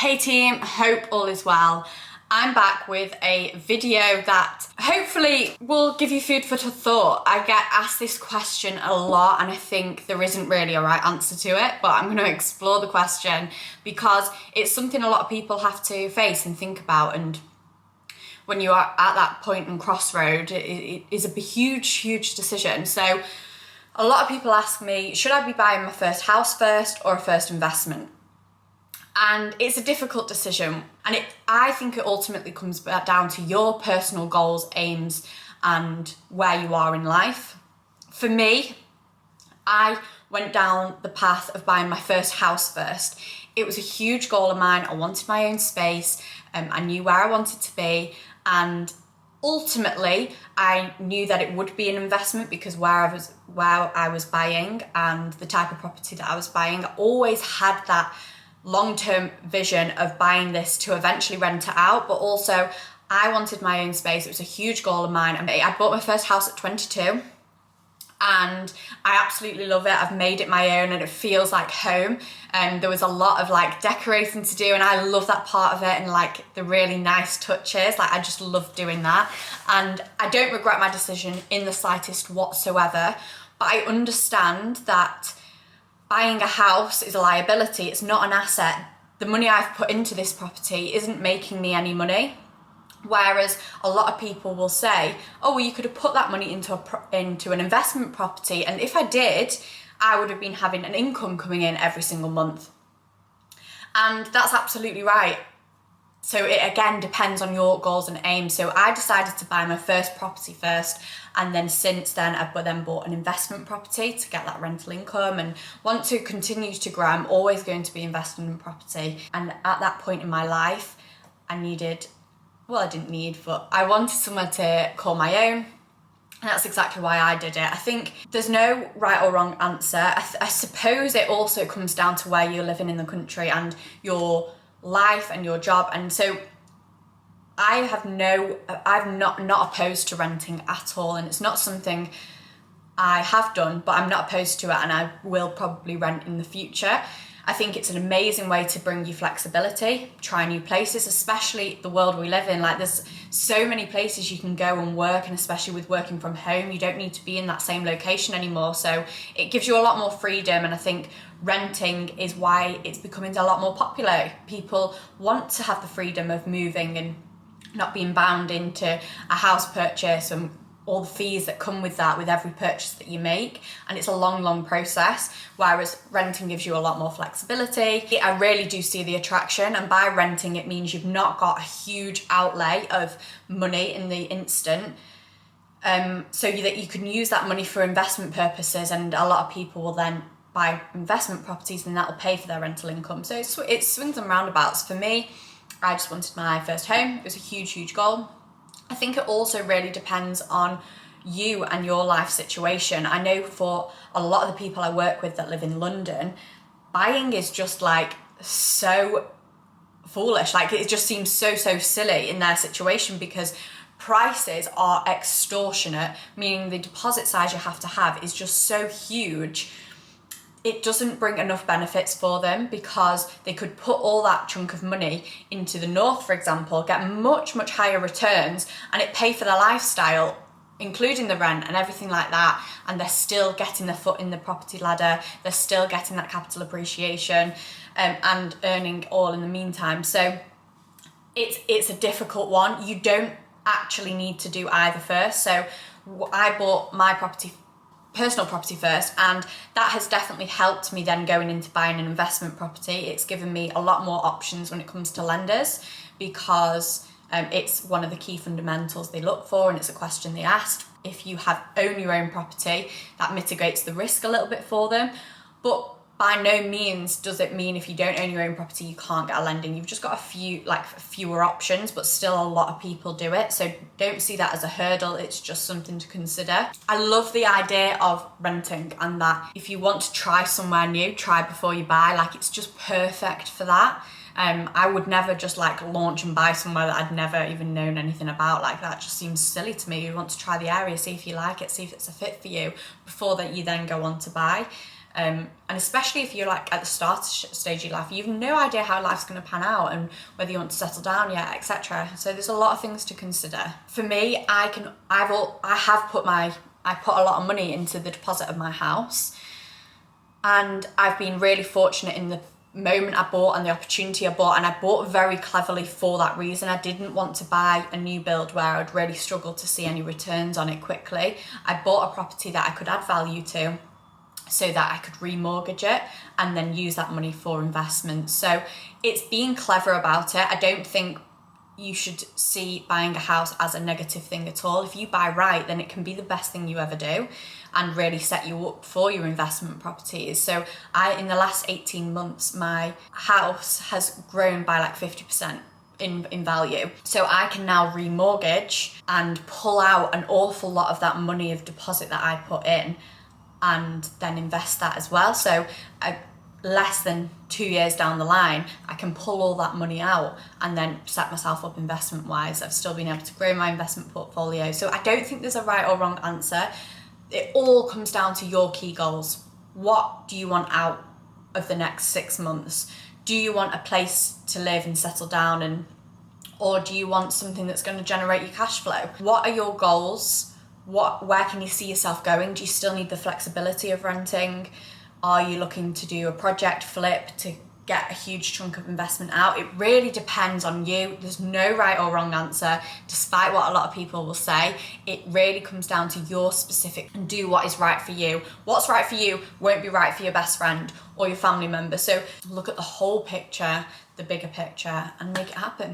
Hey team, hope all is well. I'm back with a video that hopefully will give you food for thought. I get asked this question a lot and I think there isn't really a right answer to it, but I'm going to explore the question because it's something a lot of people have to face and think about, and when you are at that point and crossroad, it is a huge decision. So a lot of people ask me, should I be buying my first house first or a first investment? And it's a difficult decision, and I think it ultimately comes back down to your personal goals, aims, and where you are in life. For me, I went down the path of buying my first house first. It was a huge goal of mine. I wanted my own space. I knew where I wanted to be, and ultimately I knew that it would be an investment because where I was buying and the type of property that I was buying, I always had that long-term vision of buying this to eventually rent it out, but also I wanted my own space. It was a huge goal of mine. I bought my first house at 22 and I absolutely love it. I've made it my own and it feels like home. And there was a lot of decorating to do, and I love that part of it, and the really nice touches. I just love doing that, and I don't regret my decision in the slightest whatsoever. But I understand that buying a house is a liability, it's not an asset. The money I've put into this property isn't making me any money. Whereas a lot of people will say, oh, well, you could have put that money into an investment property, and if I did, I would have been having an income coming in every single month. And that's absolutely right. So it again depends on your goals and aims. So I decided to buy my first property first, and then since then I've then bought an investment property to get that rental income and want to continue to grow. I'm always going to be investing in property. And at that point in my life, I wanted somewhere to call my own. And that's exactly why I did it. I think there's no right or wrong answer. I suppose it also comes down to where you're living in the country and your life and your job. And so I'm not opposed to renting at all, and it's not something I have done, but I'm not opposed to it, and I will probably rent in the future. I think it's an amazing way to bring you flexibility, try new places, especially the world we live in. There's so many places you can go and work, and especially with working from home, you don't need to be in that same location anymore. So it gives you a lot more freedom, and I think renting is why it's becoming a lot more popular. People want to have the freedom of moving and not being bound into a house purchase and all the fees that come with that with every purchase that you make, and it's a long process, whereas renting gives you a lot more flexibility. I really do see the attraction, and by renting it means you've not got a huge outlay of money in the instant, so that you can use that money for investment purposes, and a lot of people will then buy investment properties and that will pay for their rental income. So it swings and roundabouts. For me, I just wanted my first home. It was a huge goal. I think it also really depends on you and your life situation. I know for a lot of the people I work with that live in London, buying is just so foolish. It just seems so silly in their situation because prices are extortionate, meaning the deposit size you have to have is just so huge. It doesn't bring enough benefits for them because they could put all that chunk of money into the north, for example, get much higher returns, and it pay for their lifestyle, including the rent and everything like that, and they're still getting their foot in the property ladder, they're still getting that capital appreciation, and earning all in the meantime. So it's a difficult one. You don't actually need to do either first. So I bought my personal property first, and that has definitely helped me then going into buying an investment property. It's given me a lot more options when it comes to lenders because it's one of the key fundamentals they look for, and it's a question they asked. If you own your own property, that mitigates the risk a little bit for them, but by no means does it mean if you don't own your own property you can't get a lending. You've just got fewer options, but still a lot of people do it. So don't see that as a hurdle, it's just something to consider. I love the idea of renting, and that if you want to try somewhere new, try before you buy. It's just perfect for that. I would never just launch and buy somewhere that I'd never even known anything about. That just seems silly to me. You want to try the area, see if you like it, see if it's a fit for you before that you then go on to buy. And especially if you're like at the start stage of your life, you've no idea how life's going to pan out and whether you want to settle down yet, etc. So there's a lot of things to consider. For me, I put a lot of money into the deposit of my house, and I've been really fortunate in the moment I bought and the opportunity I bought, and I bought very cleverly for that reason. I didn't want to buy a new build where I'd really struggle to see any returns on it quickly. I bought a property that I could add value to so that I could remortgage it and then use that money for investment. So it's being clever about it. I don't think you should see buying a house as a negative thing at all. If you buy right, then it can be the best thing you ever do and really set you up for your investment properties. So in the last 18 months, my house has grown by like 50% in value. So I can now remortgage and pull out an awful lot of that money of deposit that I put in and then invest that as well. So less than 2 years down the line, I can pull all that money out and then set myself up investment wise. I've still been able to grow my investment portfolio. So I don't think there's a right or wrong answer. It all comes down to your key goals. What do you want out of the next 6 months? Do you want a place to live and settle down, or do you want something that's going to generate you cash flow? What are your goals? Where can you see yourself going? Do you still need the flexibility of renting? Are you looking to do a project flip to get a huge chunk of investment out? It really depends on you. There's no right or wrong answer, despite what a lot of people will say. It really comes down to your specific, and do what is right for you. What's right for you won't be right for your best friend or your family member. So look at the whole picture, the bigger picture, and make it happen.